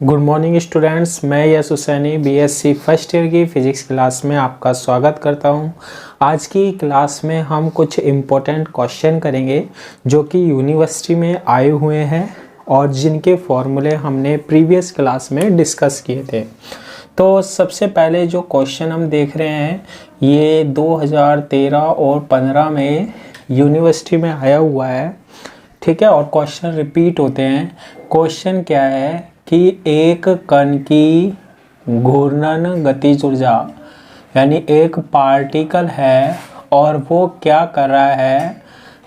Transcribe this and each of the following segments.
Good morning students, मैं यश Husaini BSc first year की physics class में आपका स्वागत करता हूं। आज की क्लास में हम कुछ इम्पोर्टेंट क्वेश्चन करेंगे जो कि यूनिवर्सिटी में आए हुए हैं और जिनके फॉर्मूले हमने प्रीवियस क्लास में डिस्कस किए थे। तो सबसे पहले जो क्वेश्चन हम देख रहे हैं ये 2013 और 15 में यूनिवर्सिटी में आया हुआ है, ठीक है। और क्वेश्चन रिपीट होते हैं। क्वेश्चन क्या है कि एक कण की घूर्णन गतिज ऊर्जा, यानी एक पार्टिकल है और वो क्या कर रहा है,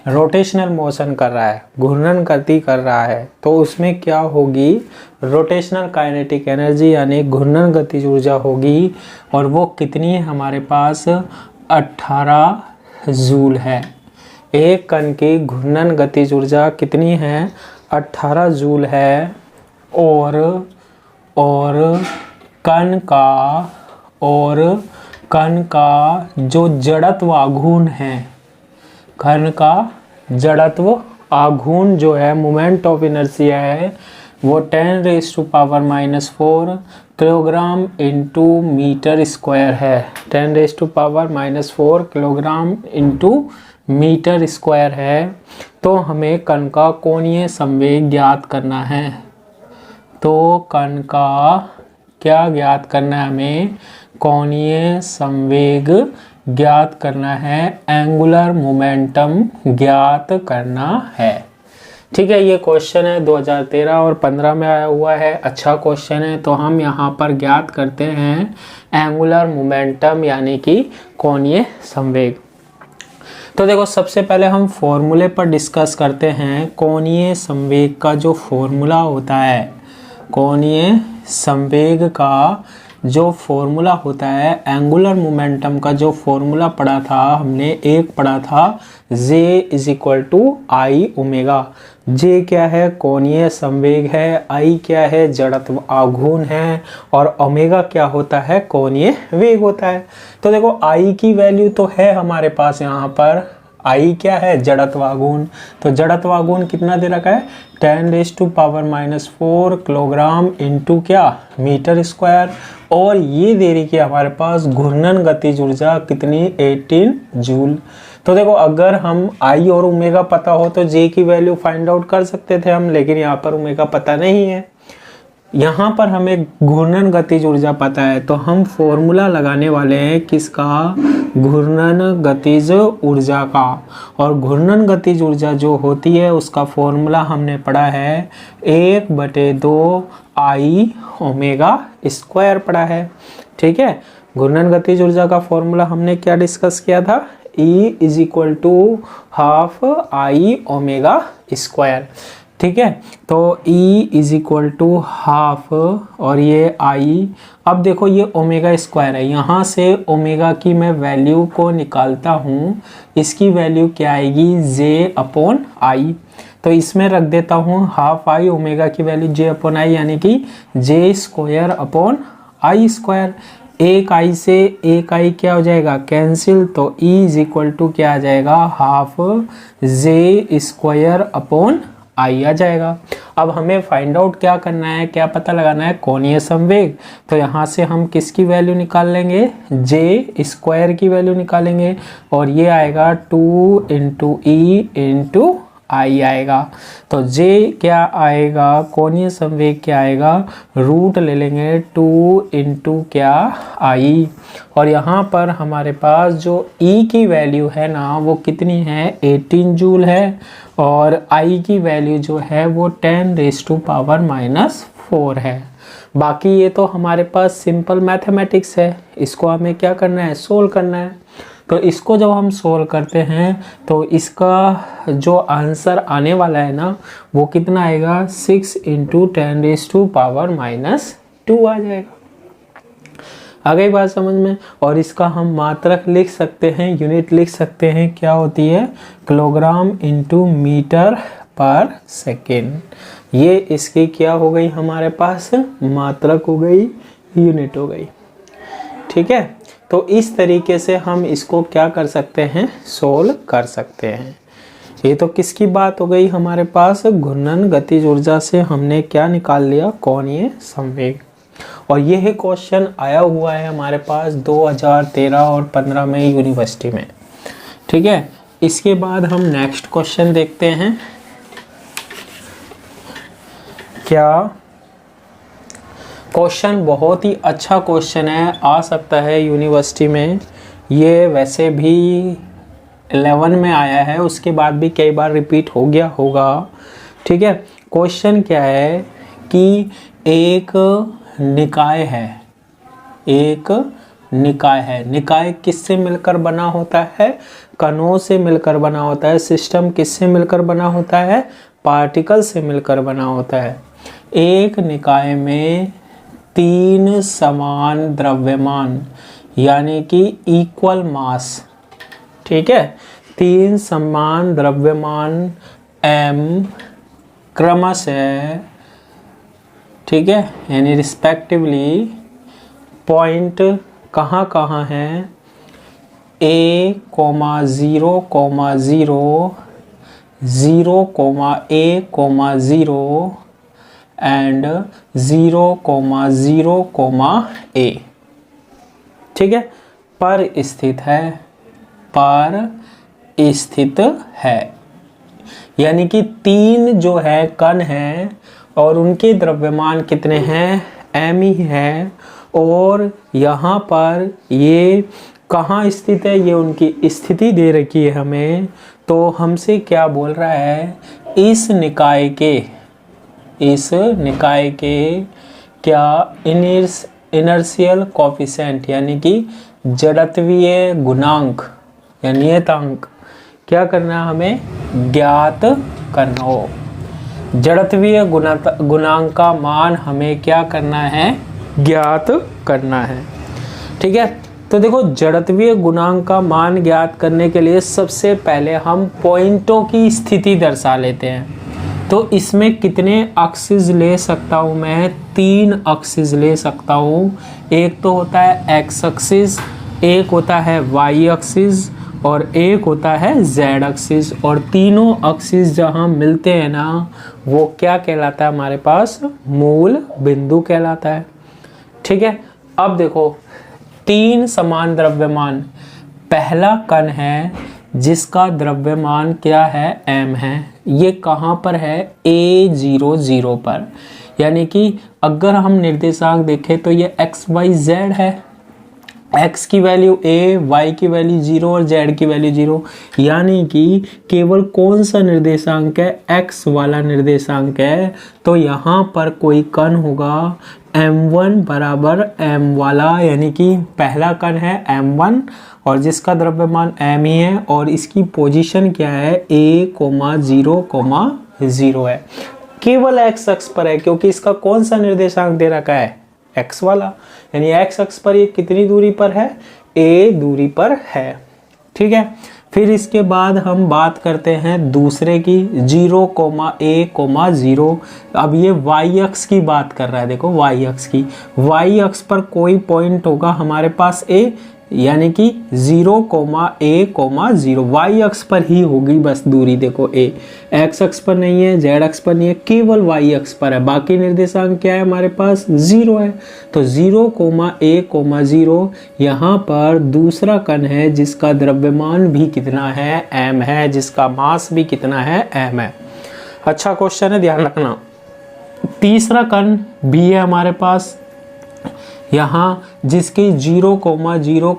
रोटेशनल मोशन कर रहा है, घूर्णन गति कर रहा है, तो उसमें क्या होगी, रोटेशनल काइनेटिक एनर्जी यानी घूर्णन गतिज ऊर्जा होगी। और वो कितनी है हमारे पास, 18 जूल है। एक कण की घूर्णन गतिज ऊर्जा कितनी है, 18 जूल है। और कण का जो जड़त्व आघूर्ण है, कण का जड़त्व आघूर्ण जो है, मोमेंट ऑफ इनर्शिया है, वो 10⁻⁻⁴ किलोग्राम इंटू मीटर स्क्वायर है। 10⁻⁻⁴ किलोग्राम इंटू मीटर स्क्वायर है। तो हमें कण का कोणीय संवेग ज्ञात करना है। तो कण का क्या ज्ञात करना है, हमें कोणीय संवेग ज्ञात करना है, एंगुलर मोमेंटम ज्ञात करना है, ठीक है। ये क्वेश्चन है 2013 और 15 में आया हुआ है, अच्छा क्वेश्चन है। तो हम यहाँ पर ज्ञात करते हैं एंगुलर मोमेंटम यानी कि कोणीय संवेग। तो देखो सबसे पहले हम फॉर्मूले पर डिस्कस करते हैं। कोणीय संवेग का जो फॉर्मूला होता है, कोणीय संवेग का जो फॉर्मूला होता है, एंगुलर मोमेंटम का जो फॉर्मूला पढ़ा था हमने, एक पढ़ा था J = I ω। J क्या है, कोणीय संवेग है, I क्या है, जड़त्व आघूर्ण है, और ओमेगा क्या होता है, कोणीय वेग होता है। तो देखो I की वैल्यू तो है हमारे पास यहाँ पर, I क्या है, जड़त्व आघूर्ण। तो जड़त्व आघूर्ण कितना दे रखा है, 10⁻⁴ किलोग्राम इंटू क्या, मीटर स्क्वायर। और ये दे रही कि हमारे पास घूर्णन गतिज ऊर्जा कितनी, 18 जूल। तो देखो अगर हम I और ओमेगा पता हो तो J की वैल्यू फाइंड आउट कर सकते थे हम, लेकिन यहाँ पर ओमेगा पता नहीं है। यहाँ पर हमें घूर्णन गतिज ऊर्जा पता है, तो हम फॉर्मूला लगाने वाले हैं किसका, घूर्णन गतिज ऊर्जा का। और घूर्णन गतिज ऊर्जा जो होती है उसका फॉर्मूला हमने पढ़ा है 1/2 I ω² पढ़ा है, ठीक है। घूर्णन गतिज ऊर्जा का फॉर्मूला हमने क्या डिस्कस किया था, E = ½ I ω², ठीक है। तो E = ½ और ये I। अब देखो ये ω² है, यहाँ से ओमेगा की मैं वैल्यू को निकालता हूँ, इसकी वैल्यू क्या आएगी, J/I। तो इसमें रख देता हूँ ½ I ओमेगा की वैल्यू J/I, यानी कि J²/I²। एक I से एक I क्या हो जाएगा, कैंसिल। तो E = क्या आ जाएगा, ½ J² I आ जाएगा। अब हमें फाइंड आउट क्या करना है, क्या पता लगाना है, कोणीय संवेग। तो यहाँ से हम किसकी वैल्यू निकाल लेंगे, J² की वैल्यू निकालेंगे, और ये आएगा 2 × E × I आएगा। तो J क्या आएगा, कोणीय संवेग क्या आएगा, रूट ले लेंगे 2 × क्या, I। और यहाँ पर हमारे पास जो E की वैल्यू है ना, वो कितनी है, 18 जूल है। और I की वैल्यू जो है वो 10⁻⁻⁴ है। बाकी ये तो हमारे पास सिंपल मैथमेटिक्स है, इसको हमें क्या करना है, सोल्व करना है। तो इसको जब हम सोल्व करते हैं तो इसका जो आंसर आने वाला है ना, वो कितना आएगा, 6 × 10⁻⁻² आ जाएगा। आ गई बात समझ में। और इसका हम मात्रक लिख सकते हैं, यूनिट लिख सकते हैं, क्या होती है, किलोग्राम इंटू मीटर पर सेकेंड। ये इसकी क्या हो गई हमारे पास, मात्रक हो गई, यूनिट हो गई, ठीक है। तो इस तरीके से हम इसको क्या कर सकते हैं, सोल्व कर सकते हैं। ये तो किसकी बात हो गई हमारे पास, घूर्णन गतिज ऊर्जा से हमने क्या निकाल लिया, कोणीय संवेग। और यह क्वेश्चन आया हुआ है हमारे पास 2013 और 15 में यूनिवर्सिटी में। ठीक है, इसके बाद हम नेक्स्ट क्वेश्चन देखते हैं। क्या क्वेश्चन बहुत ही अच्छा क्वेश्चन है, आ सकता है यूनिवर्सिटी में। ये वैसे भी 11 में आया है, उसके बाद भी कई बार रिपीट हो गया होगा। ठीक है, क्वेश्चन क्या है कि एक निकाय है, एक निकाय है। निकाय किससे मिलकर बना होता है, कणों से मिलकर बना होता है। सिस्टम किससे मिलकर बना होता है, पार्टिकल से मिलकर बना होता है। एक निकाय में 3 समान द्रव्यमान यानी कि इक्वल मास, ठीक है, 3 समान द्रव्यमान m क्रमशः, ठीक है, यानी रिस्पेक्टिवली पॉइंट कहाँ कहाँ है, A, 0, 0, 0, A, 0 एंड 0, 0, A, ठीक है, पर स्थित है, पर स्थित है। यानी कि 3 जो है कण हैं और उनके द्रव्यमान कितने हैं, m ही है। और यहाँ पर ये कहाँ स्थित है, ये उनकी स्थिति दे रखी है हमें। तो हमसे क्या बोल रहा है, इस निकाय के क्या इनर्शियल कोफिशिएंट यानी कि जड़त्वीय गुणांक या नियतांक क्या करना है, हमें ज्ञात करना हो। जड़त्वीय गुणांक का मान हमें क्या करना है, ज्ञात करना है। ठीक है, तो देखो जड़त्वीय गुणांक का मान ज्ञात करने के लिए सबसे पहले हम पॉइंटों की स्थिति दर्शा लेते हैं। तो इसमें कितने एक्सिस ले सकता हूँ मैं, 3 एक्सिस ले सकता हूँ। एक तो होता है एक्स एक्सिस, एक होता है वाई एक्सिस और एक होता है जेड एक्सिस। और तीनों एक्सिस जहाँ मिलते हैं ना, वो क्या कहलाता है हमारे पास, मूल बिंदु कहलाता है। ठीक है, अब देखो 3 समान द्रव्यमान, पहला कण है जिसका द्रव्यमान क्या है, m है। ये कहाँ पर है, A0 0 पर। यानी कि अगर हम निर्देशांक देखें तो ये x y z है। x की वैल्यू a, y की वैल्यू 0 और z की वैल्यू 0। यानी कि केवल कौन सा निर्देशांक है, x वाला निर्देशांक है। तो यहाँ पर कोई कण होगा m1 बराबर m वाला, यानी कि पहला कण है m1 और जिसका द्रव्यमान m ही है। और इसकी पोजीशन क्या है, a, 0, 0 है। केवल x अक्ष पर है क्योंकि इसका कौन सा निर्देशांक दे रखा है, x वाला। यानी x अक्ष पर ये कितनी दूरी पर है, a दूरी पर है। ठीक है, फिर इसके बाद हम बात करते हैं दूसरे की, 0, A, 0। अब ये y अक्ष की बात कर रहा है। देखो y अक्ष की, y अक्ष पर कोई पॉइंट होगा हमारे पास a, यानी कि 0, A, 0 y अक्ष पर ही होगी बस दूरी। देखो a x अक्ष पर नहीं है, z अक्ष पर नहीं है, केवल y अक्ष पर है। बाकी निर्देशांक क्या है हमारे पास, 0 है। तो 0, A, 0 यहाँ पर दूसरा कण है जिसका द्रव्यमान भी कितना है, m है, जिसका मास भी कितना है, m है। अच्छा क्वेश्चन है, ध्यान रखना। तीसरा कण भी है हमारे पास यहाँ, जिसकी 0, 0,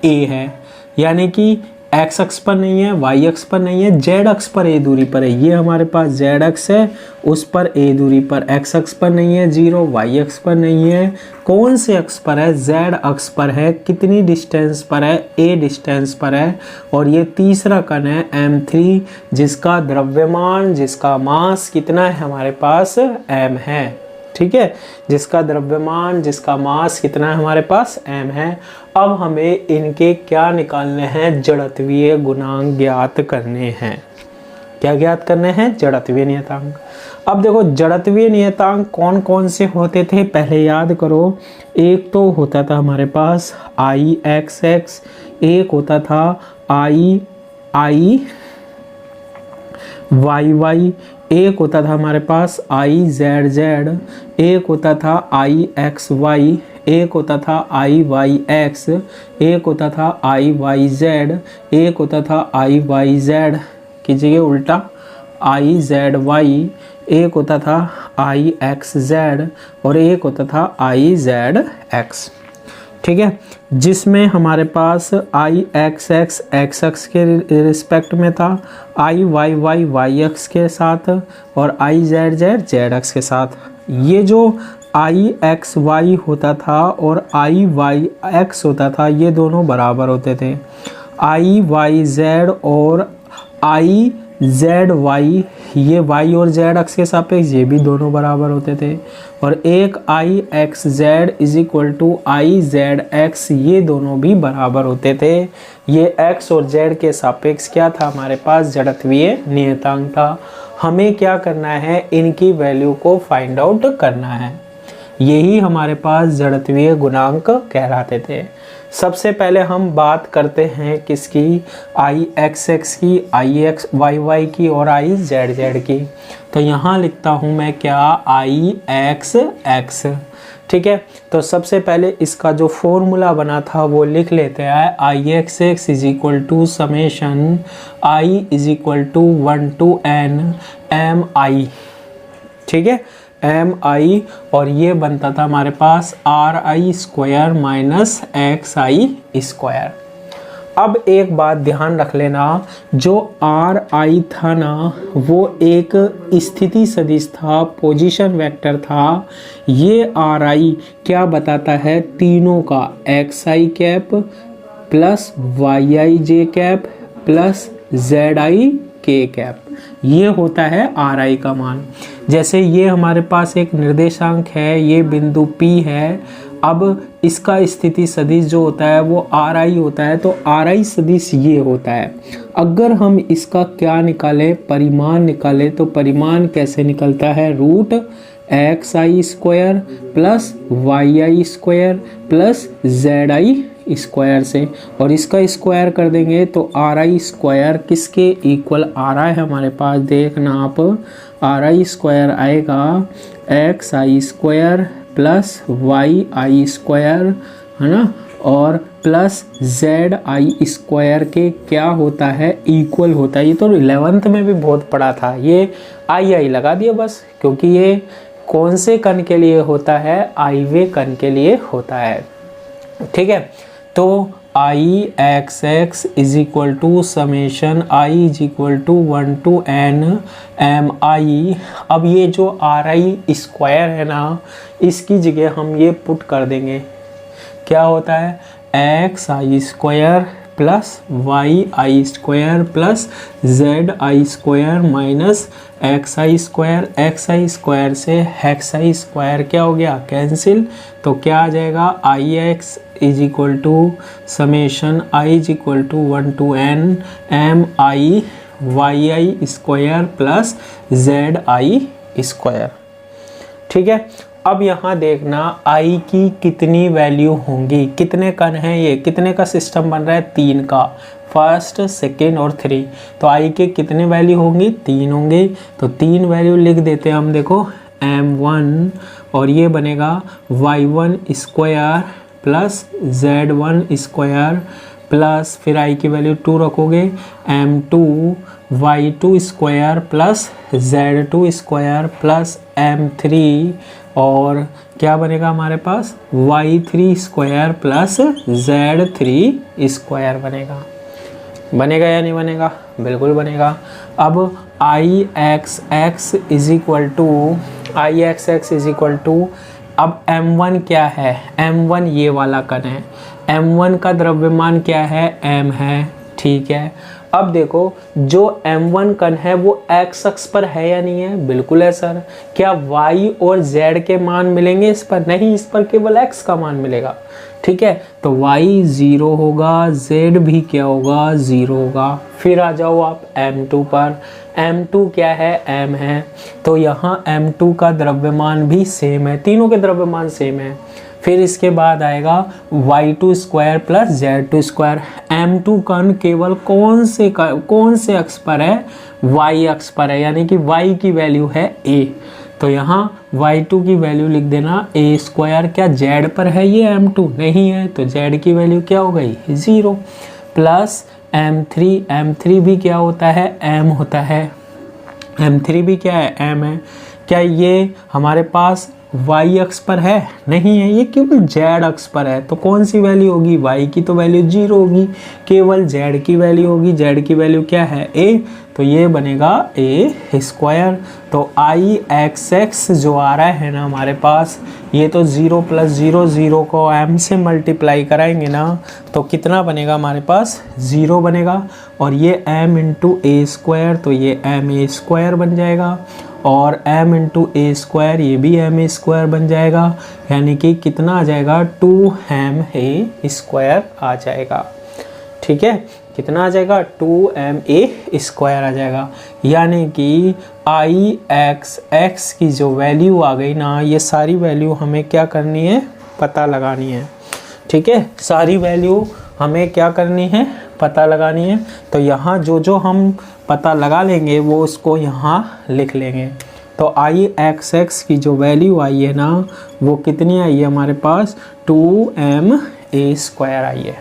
A है। यानी कि x अक्ष पर नहीं है, y अक्ष पर नहीं है, z अक्ष पर a दूरी पर है। ये हमारे पास z अक्ष है, उस पर a दूरी पर। x अक्ष पर नहीं है 0, y अक्ष पर नहीं है, कौन से अक्ष पर है, z अक्ष पर है। कितनी डिस्टेंस पर है, a डिस्टेंस पर है। और ये तीसरा कण है m3, जिसका द्रव्यमान, जिसका मास कितना है हमारे पास, m है। ठीक है, जिसका द्रव्यमान, जिसका मास कितना है हमारे पास, m है। अब हमें इनके क्या निकालने हैं, जड़त्वीय गुणांक ज्ञात करने हैं। क्या ज्ञात करने हैं, जड़त्वीय नियतांक। अब देखो जड़त्वीय नियतांक कौन कौन से होते थे, पहले याद करो। एक तो होता था हमारे पास IXX, एक होता था I वाई वाई, एक होता था हमारे पास आई जेड जेड, एक होता था आई एक्स वाई, एक होता था आई वाई एक्स, एक होता था आई वाई जेड, एक होता था आई वाई जेड कीजिए उल्टा आई जेड वाई, एक होता था आई एक्स जेड और एक होता था आई जेड एक्स। ठीक है, जिसमें हमारे पास आई एक्स एक्स एक्स एक्स के रिस्पेक्ट में था, आई वाई वाई वाई एक्स के साथ और I Z Z Z x के साथ। ये जो आई एक्स वाई होता था और आई वाई एक्स होता था ये दोनों बराबर होते थे। आई वाई जेड और आई जेड वाई, ये वाई और जेड एक्स के सापेक्ष ये भी दोनों बराबर होते थे। और एक I x Z is equal to I Z X, ये दोनों भी बराबर होते थे। ये एक्स और जेड के सापेक्ष क्या था हमारे पास, जड़त्वीय नियतांक था। हमें क्या करना है, इनकी वैल्यू को फाइंड आउट करना है। यही हमारे पास जड़त्वीय गुणांक कहलाते थे। सबसे पहले हम बात करते हैं किसकी, आई एक्स एक्स की, आई एक्स वाई वाई की और आई जेड जेड की। तो यहाँ लिखता हूँ मैं क्या, आई एक्स एक्स। ठीक है, तो सबसे पहले इसका जो फॉर्मूला बना था वो लिख लेते हैं। I x X is equal to summation I is equal to 1 to n M I. ठीक है, एम आई, और ये बनता था हमारे पास आर आई स्क्वायर माइनस एक्स आई स्क्वायर। अब एक बात ध्यान रख लेना, जो आर आई था ना वो एक स्थिति सदिश था, पोजीशन वेक्टर था। ये आर आई क्या बताता है, तीनों का x i cap plus Y i j cap plus Z i k cap, ये होता है आर आई का मान। जैसे ये हमारे पास एक निर्देशांक है, ये बिंदु P है। अब इसका स्थिति सदिश जो होता है वो आर आई होता है, तो आर आई सदिश ये होता है। अगर हम इसका क्या निकालें, परिमाण निकालें, तो परिमाण कैसे निकलता है, root x I square plus Y I square plus Z I square से, और इसका स्क्वायर कर देंगे तो आर आई स्क्वायर किसके इक्वल आ रहा है हमारे पास, देखना आप, आर आई स्क्वायर आएगा एक्स आई स्क्वायर प्लस वाई आई स्क्वायर, है ना, और प्लस जेड आई स्क्वायर के क्या होता है, इक्वल होता है। ये तो 11th में भी बहुत पढ़ा था, ये आई आई लगा दिया बस, क्योंकि ये कौन से कण के लिए होता है, आई वे कण के लिए होता है। ठीक है, तो I x X is equal to summation I is equal to 1 to n M I. अब ये जो आर आई स्क्वायर है ना, इसकी जगह हम ये पुट कर देंगे, क्या होता है, X I square plus Y I square plus Z I square minus X I square से एक्स आई स्क्वायर क्या हो गया, कैंसिल। तो क्या आ जाएगा, I X is equal to summation I is equal to 1 to n M I Y I square plus Z I square. ठीक है, अब यहाँ देखना आई की कितनी वैल्यू होंगी, कितने कण हैं, ये कितने का सिस्टम बन रहा है, 3 का, फर्स्ट सेकेंड और 3। तो आई के कितने वैल्यू होंगी, 3 होंगे। तो 3 वैल्यू लिख देते हैं हम, देखो m1, और ये बनेगा y1 square plus z1 square plus फिर आई की वैल्यू 2 रखोगे, m2 y2 square plus z2 square plus m3, और क्या बनेगा हमारे पास, y3 square plus z3 square बनेगा। बनेगा या नहीं बनेगा, बिल्कुल बनेगा। अब I x X is equal to अब m1 क्या है, m1 ये वाला कण है, m1 का द्रव्यमान क्या है, m है। ठीक है, अब देखो जो m1 कण है वो x अक्ष पर है या नहीं है, बिल्कुल है सर। क्या y और z के मान मिलेंगे इस पर, नहीं, इस पर केवल x का मान मिलेगा। ठीक है, तो y 0 होगा, z भी क्या होगा, 0 होगा। फिर आ जाओ आप m2 पर, m2 क्या है, m है, तो यहाँ m2 का द्रव्यमान भी सेम है, तीनों के द्रव्यमान सेम है। फिर इसके बाद आएगा y2 square plus z2 square. m2 कण केवल कौन से अक्ष पर है, y अक्ष पर है, यानी कि y की वैल्यू है a। तो यहाँ y2 की वैल्यू लिख देना a स्क्वायर। क्या z पर है ये m2? नहीं है, तो z की वैल्यू क्या हो गई 0 प्लस m3 भी क्या होता है m होता है, m3 भी क्या है m है। क्या ये हमारे पास y अक्ष पर है? नहीं है, ये केवल z अक्ष पर है। तो कौन सी वैल्यू होगी, y की तो वैल्यू 0 होगी, केवल z की वैल्यू होगी। z की वैल्यू क्या है a, तो ये बनेगा a स्क्वायर। तो ix जो आ रहा है ना हमारे पास, ये तो 0 प्लस 0 0 को m से मल्टीप्लाई कराएंगे ना, तो कितना बनेगा हमारे पास 0 बनेगा। और ये m इंटू ए स्क्वायर, तो ये m a स्क्वायर बन जाएगा। और m इंटू ए स्क्वायर, ये भी m a स्क्वायर बन जाएगा, यानी कि कितना आ जाएगा 2m a स्क्वायर आ जाएगा। ठीक है, कितना आ जाएगा 2m a स्क्वायर आ जाएगा। यानी कि ix की जो वैल्यू आ गई ना, ये सारी वैल्यू हमें क्या करनी है, पता लगानी है। ठीक है, सारी वैल्यू हमें क्या करनी है, पता लगानी है। तो यहाँ जो हम पता लगा लेंगे वो उसको यहाँ लिख लेंगे। तो ix की जो वैल्यू आई है ना, वो कितनी आई है हमारे पास 2m a स्क्वायर आई है।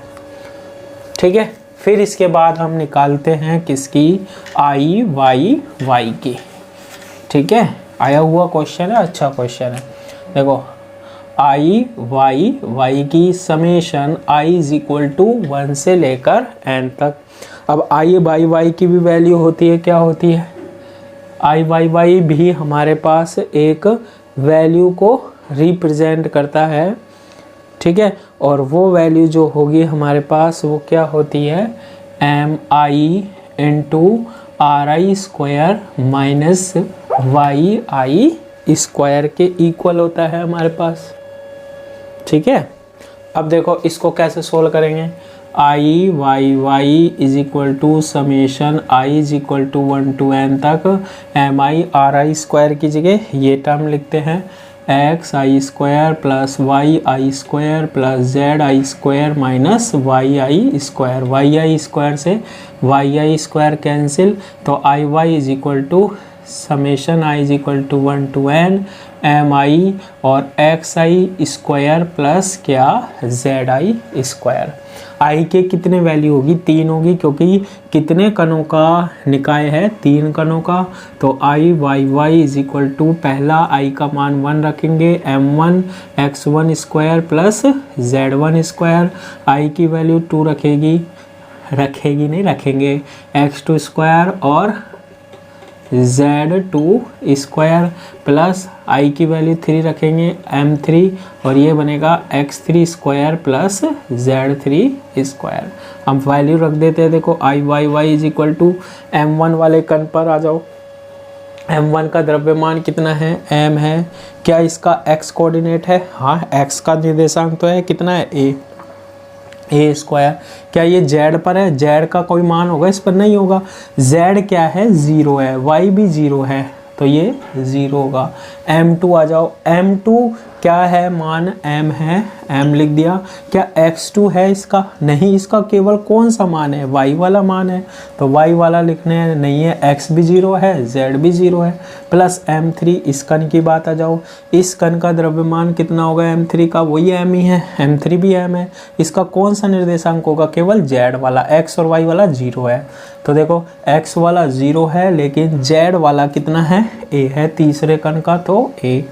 ठीक है, फिर इसके बाद हम निकालते हैं किसकी, y की। ठीक है, आया हुआ क्वेश्चन है, अच्छा क्वेश्चन है। देखो y की summation i is equal to 1 से लेकर n तक। अब y की भी वैल्यू होती है, क्या होती है, y भी हमारे पास एक वैल्यू को रिप्रेजेंट करता है। ठीक है, और वो वैल्यू जो होगी हमारे पास वो क्या होती है, mi into ri square minus yi square के इक्वल होता है हमारे पास। ठीक है, अब देखो इसको कैसे सोल्व करेंगे। y is equal to summation i is equal to 1 to n तक mi ri स्क्वायर की जगह ये टर्म लिखते हैं, X I square plus Y I square plus Z I square minus Y I square से Y आई square cancel. तो I Y is equal to summation I is equal to 1 to n M I और X आई square plus क्या Z आई square. आई के कितने value होगी, 3 होगी, क्योंकि कितने कणों का निकाय है, 3 कणों का। तो I Y is equal to पहला आई का मान 1 रखेंगे, m1 x1 square plus z1 square. आई की वैल्यू 2 रखेंगे x2 स्क्वायर और z2 स्क्वायर प्लस आई की वैल्यू 3 रखेंगे m3 और ये बनेगा x3 square plus z3 square. हम वैल्यू रख देते हैं, देखो I Y is equal to m1 वाले कण पर आ जाओ। m1 का द्रव्यमान कितना है, m है। क्या इसका x कोऑर्डिनेट है, हाँ x का निर्देशांक तो है, कितना है a स्क्वायर। क्या ये z पर है, z का कोई मान होगा, इस पर नहीं होगा। z क्या है, 0 है, y भी 0 है, तो ये 0 होगा। m2 आ जाओ, m2 क्या है, मान m है, m लिख दिया। क्या x2 है इसका, नहीं, इसका केवल कौन सा मान है, y वाला मान है, तो y वाला लिखने नहीं है, x भी 0 है, z भी 0 है। प्लस m3, इस कण की बात आ जाओ, इस कण का द्रव्यमान कितना होगा m3 का, वही m ही है, m3 भी m है। इसका कौन सा निर्देशांक होगा, केवल z वाला, x और y वाला 0 है। तो देखो x वाला 0 है लेकिन z वाला कितना है, a है, तीसरे कण का, तो a।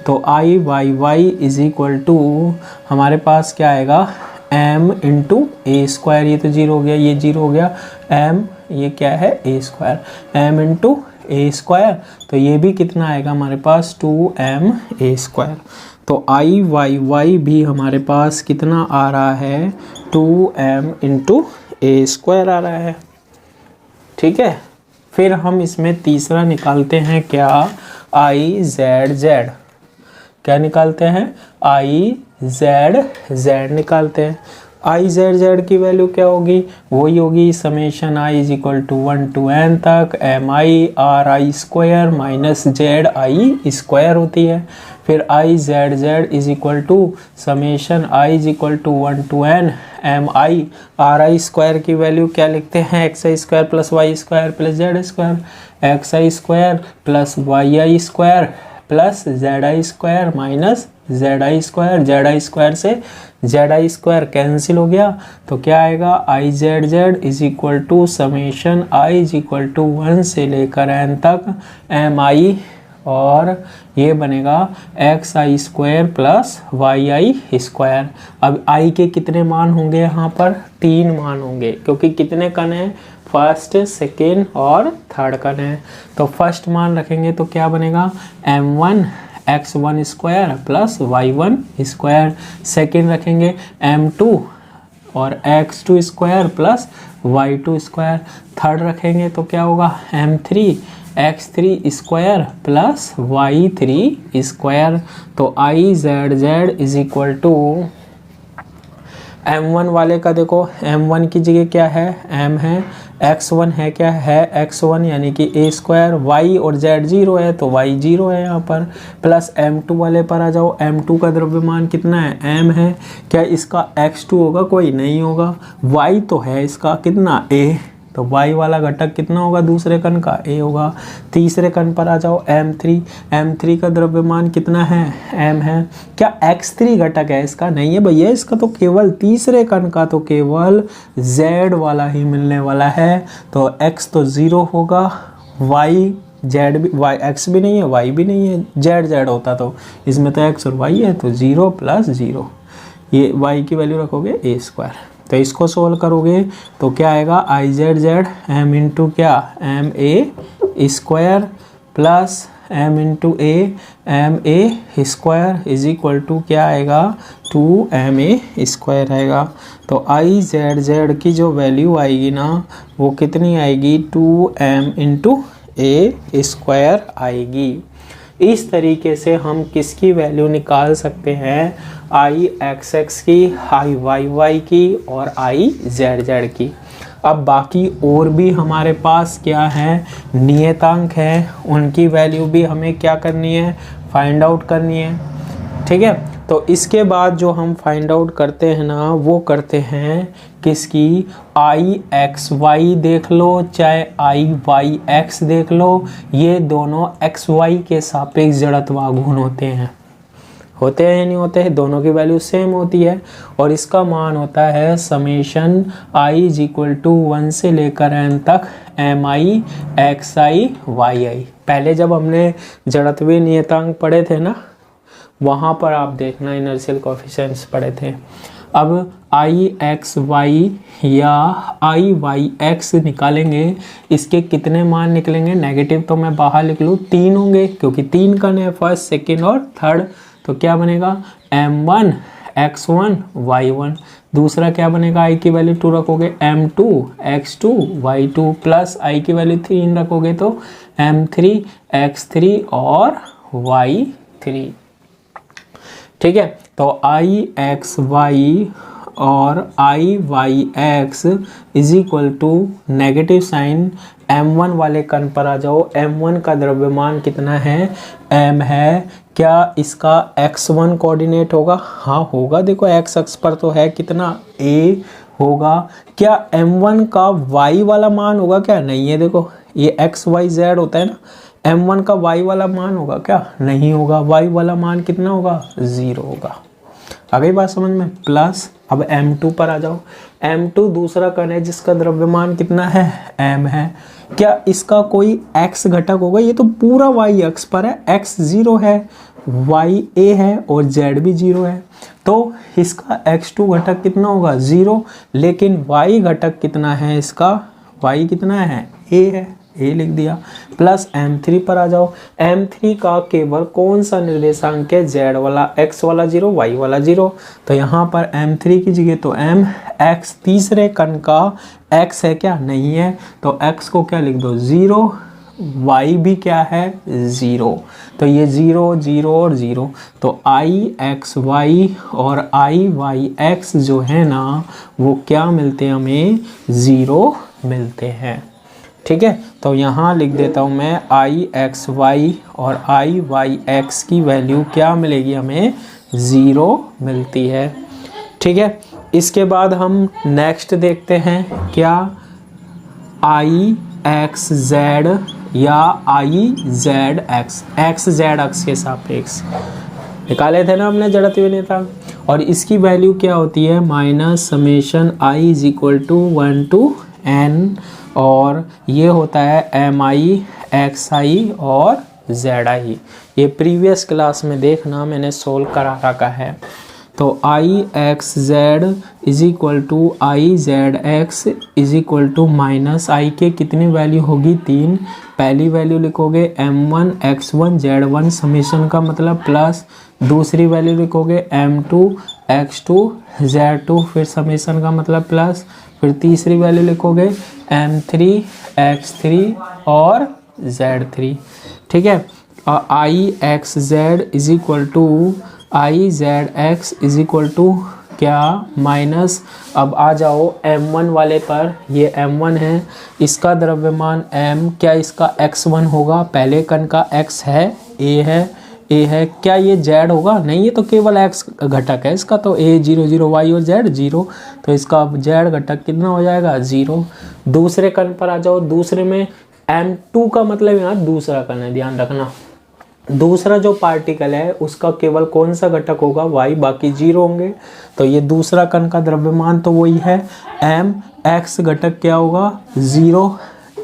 तो I Y is equal to हमारे पास क्या आएगा, m इंटू ए स्क्वायर, ये तो 0 हो गया, ये 0 हो गया, m ये क्या है a square, m into A square, तो ये भी कितना आएगा हमारे पास 2m a स्क्वायर। तो आई वाई भी हमारे पास कितना आ रहा है, 2m इंटू ए स्क्वायर आ रहा है। ठीक है, फिर हम इसमें तीसरा निकालते हैं, क्या आई जेड, क्या निकालते हैं, आई जेड निकालते हैं। आई जेड जेड की वैल्यू क्या होगी, वही होगी summation I is equal to 1 to n तक M I R I square minus Z I square होती है। फिर I Z Z is equal to summation I is equal to 1 to n M I R I square की value क्या लिखते हैं, X I square plus Y square plus Z square, X I square plus Y I square plus Z I square minus Z I square, z I square से z आई square cancel हो गया तो क्या आएगा, I Z Z is equal to summation I is equal to 1 से लेकर n तक M I, और ये बनेगा एक्स आई स्क्वायर प्लस वाई आई स्क्वायर। अब आई के कितने मान होंगे यहाँ पर, 3 मान होंगे, क्योंकि कितने कण हैं, फर्स्ट सेकेंड और थर्ड कण है। तो फर्स्ट मान रखेंगे तो क्या बनेगा, m1 x1 square plus y1 square, second रखेंगे m2 और x2 square plus y2 square, third रखेंगे तो क्या होगा m3 x3 square plus y3 square. तो I Z Z is equal to m1 वाले का देखो, m1 की जगह क्या है, m है, x1 है क्या है x1 यानी कि a स्क्वायर, y और z 0 है तो y 0 है यहाँ पर, प्लस m2 वाले पर आ जाओ, m2 का द्रव्यमान कितना है, m है, क्या इसका x2 होगा, कोई नहीं होगा, y तो है इसका कितना a, तो y वाला घटक कितना होगा, दूसरे कण का a होगा। तीसरे कण पर आ जाओ m3 का द्रव्यमान कितना है, m है, क्या x3 घटक है इसका, नहीं है भैया, इसका तो केवल तीसरे कण का तो केवल z वाला ही मिलने वाला है, तो x तो 0 होगा, y जेड भी y x भी नहीं है, y भी नहीं है, जेड जेड होता तो इसमें तो x और y है, तो 0 प्लस 0, ये y की वैल्यू रखोगे a स्क्वायर, तो इसको सोल्व करोगे तो क्या आएगा, I Z Z M into क्या, M A square plus M into M A square is equal to क्या आएगा, 2ma स्क्वायर आएगा। तो आई जेड जेड की जो वैल्यू आएगी ना वो कितनी आएगी, 2m इंटू ए स्क्वायर आएगी। इस तरीके से हम किसकी वैल्यू निकाल सकते हैं, आई एक्स एक्स की, आई वाई वाई की और आई जेड जेड की। अब बाकी और भी हमारे पास क्या है, नियतांक है, उनकी वैल्यू भी हमें क्या करनी है, फाइंड आउट करनी है, ठीक है। तो इसके बाद जो हम फाइंड आउट करते हैं ना वो करते हैं किसकी, आई एक्स वाई देख लो चाहे आई वाई एक्स देख लो, ये दोनों एक्स वाई के सापेक्ष जड़त्वाघूर्ण होते हैं या नहीं होते हैं, दोनों की वैल्यू सेम होती है, और इसका मान होता है summation I is equal to 1 से लेकर n तक M i x I Y i. पहले जब हमने जड़त्वीय नियतांक पढ़े थे ना, वहाँ पर आप देखना इनर्शियल कोएफिशिएंट्स पढ़े थे। अब आई एक्स वाई या आई वाई एक्स निकालेंगे, इसके कितने मान निकलेंगे, नेगेटिव तो मैं बाहर लिख लूँ, 3 होंगे क्योंकि 3 कण है, फर्स्ट सेकेंड और थर्ड, तो क्या बनेगा m1 x1 y1, दूसरा क्या बनेगा, आई की वैल्यू 2 रखोगे m2 x2 y2 प्लस आई की वैल्यू 3 रखोगे तो m3 x3 और y3, ठीक है। तो आई एक्स वाई और I Y X is equal to negative sign m1 वाले कण पर आ जाओ, m1 का द्रव्यमान कितना है, m है, क्या इसका x1 कोऑर्डिनेट होगा, हाँ होगा, देखो x अक्ष पर तो है कितना a होगा, क्या m1 का y वाला मान होगा क्या, नहीं है, देखो ये x y z होता है ना, m1 का y वाला मान होगा क्या, नहीं होगा, y वाला मान कितना होगा, 0 होगा। आ गई बात समझ में। प्लस अब m2 पर आ जाओ, m2 दूसरा कण है जिसका द्रव्यमान कितना है, m है, क्या इसका कोई x घटक होगा, ये तो पूरा y अक्ष पर है, x 0 है, y a है और z भी 0 है, तो इसका x2 घटक कितना होगा, 0, लेकिन y घटक कितना है इसका, y कितना है, a है, a लिख दिया। प्लस m3 पर आ जाओ, m3 का केवल कौन सा निर्देशांक है, z वाला, x वाला 0, y वाला 0, तो यहाँ पर m3 की जगह तो m, x तीसरे कण का x है क्या, नहीं है, तो x को क्या लिख दो 0 y भी क्या है 0, तो ये 0 0 और 0, तो आई एक्स वाई और आई वाई एक्स जो है ना वो क्या मिलते हैं हमें 0 मिलते हैं। ठीक है, तो यहाँ लिख देता हूँ मैं आई एक्स वाई और आई वाई एक्स की वैल्यू क्या मिलेगी हमें 0 मिलती है। ठीक है, इसके बाद हम नेक्स्ट देखते हैं क्या आई एक्स जेड या I Z x, x Z x के सापेक्ष निकाले थे ना हमने जड़त्वीय विन्यता, और इसकी वैल्यू क्या होती है minus summation I is equal to 1 to n, और ये होता है एम आई एक्स आई और जेड आई। ये प्रीवियस क्लास में देखना मैंने सोल्व करा रखा है। तो I x Z is equal to I Z X is equal to minus I के कितनी वैल्यू होगी 3, पहली वैल्यू लिखोगे m1 x1 z1 समेशन का मतलब प्लस, दूसरी वैल्यू लिखोगे m2 x2 z2 फिर समेशन का मतलब प्लस, फिर तीसरी वैल्यू लिखोगे m3 x3 और z3। ठीक है, और I x Z is equal to I Z X is equal to क्या माइनस, अब आ जाओ m1 वाले पर, ये m1 है, इसका द्रव्यमान m, क्या इसका x1 होगा, पहले कण का x है, a है, क्या ये z होगा, नहीं ये तो केवल x घटक है इसका, तो a 0 0 y और z 0, तो इसका z घटक कितना हो जाएगा 0। दूसरे कण पर आ जाओ, दूसरे में m2 का मतलब यहाँ दूसरा कण है, ध्यान रखना, दूसरा जो पार्टिकल है उसका केवल कौन सा घटक होगा y, बाकी 0 होंगे, तो ये दूसरा कण का द्रव्यमान तो वही है m, x घटक क्या होगा 0,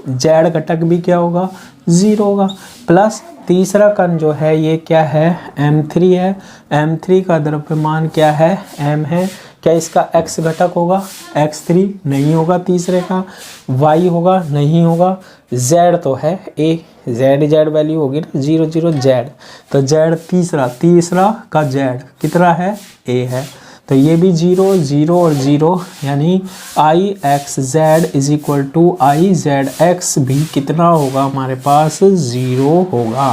z घटक भी क्या होगा 0 होगा, प्लस तीसरा कण जो है ये क्या है m3 है, m3 का द्रव्यमान क्या है m है, क्या इसका x घटक होगा x3 नहीं होगा, तीसरे का y होगा नहीं होगा, z तो है a, z वैल्यू होगी ना 0 0 z, तो z तीसरा का z कितना है a है, तो ये भी 0 0 और 0, यानी I x Z is equal to I Z X भी कितना होगा हमारे पास 0 होगा,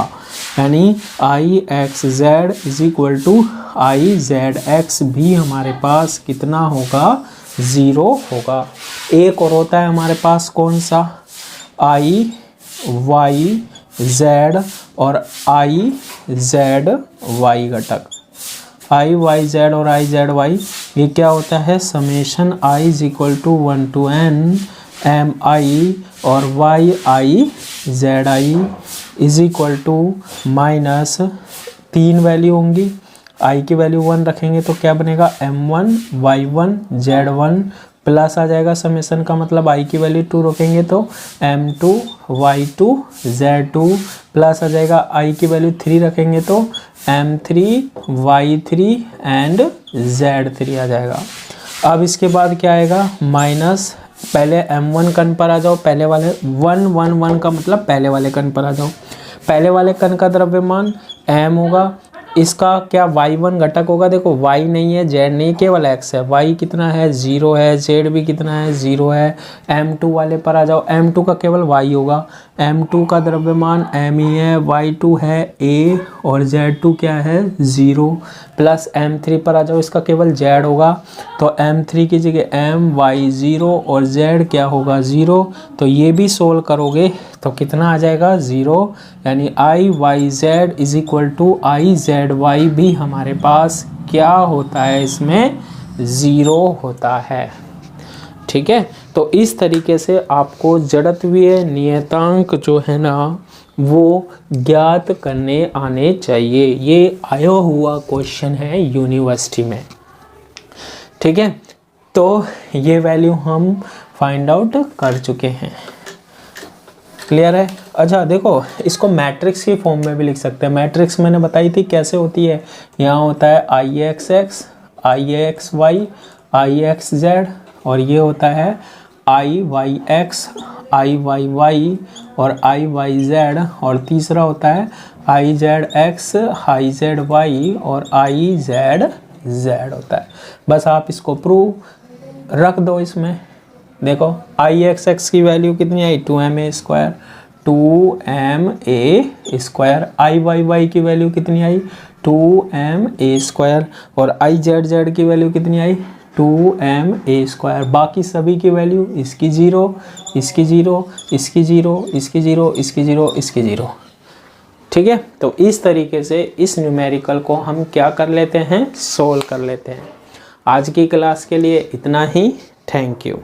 यानी I x Z is equal to I Z X भी हमारे पास कितना होगा 0 होगा। एक और होता है हमारे पास कौन सा आई वाई जेड और आई जेड वाई घटक, आई वाई जेड और आई जेड वाई, ये क्या होता है summation I is equal to 1 to n M I और Y I Z I is equal to minus 3 value होंगी, आई की वैल्यू 1 रखेंगे तो क्या बनेगा m1 y1 z1 प्लस आ जाएगा समेशन का मतलब आई की वैल्यू 2 रखेंगे तो m2 y2 z2 प्लस आ जाएगा आई की वैल्यू 3 रखेंगे तो m3 y3 एंड z3 आ जाएगा। अब इसके बाद क्या आएगा माइनस, पहले m1 कण पर आ जाओ, पहले वाले 1 1 1 का मतलब पहले वाले कण पर आ जाओ, पहले वाले कण का द्रव्यमान m होगा, इसका क्या y1 घटक होगा, देखो y नहीं है z नहीं केवल x है, y कितना है 0 है, z भी कितना है 0 है, m2 वाले पर आ जाओ, m2 का केवल y होगा, m2 का द्रव्यमान m ही है, y2 है a और z2 क्या है 0, प्लस m3 पर आ जाओ, इसका केवल z होगा, तो m3 की जगह m y 0 और z क्या होगा 0, तो ये भी सोल्व करोगे तो कितना आ जाएगा 0, यानी I Y Z is equal to I Z Y भी हमारे पास क्या होता है इसमें 0 होता है। ठीक है, तो इस तरीके से आपको जड़त्वीय नियतांक जो है ना वो ज्ञात करने आने चाहिए, ये आया हुआ क्वेश्चन है यूनिवर्सिटी में। ठीक है, तो ये वैल्यू हम फाइंड आउट कर चुके हैं, क्लियर है। अच्छा देखो, इसको मैट्रिक्स की फॉर्म में भी लिख सकते हैं, मैट्रिक्स मैंने बताई थी कैसे होती है, यहाँ होता है I x x, I x y, I x z, और ये होता है I Y x, I y y और आई वाई जेड, और तीसरा होता है I Z x, I Z y और आई जेड जेड होता है। बस आप इसको प्रूव रख दो इसमें। देखो आई एक्स एक्स की वैल्यू कितनी आई 2ma², 2ma²। आई वाई वाई की वैल्यू कितनी आई 2ma², और आई जेड जेड की वैल्यू कितनी आई 2ma²। बाकी सभी की वैल्यू इसकी 0, इसकी 0, इसकी 0, इसकी 0, इसकी 0, इसकी 0। ठीक है, तो इस तरीके से इस न्यूमेरिकल को हम क्या कर लेते हैं, सोल्व कर लेते हैं। आज की क्लास के लिए इतना ही। Thank you.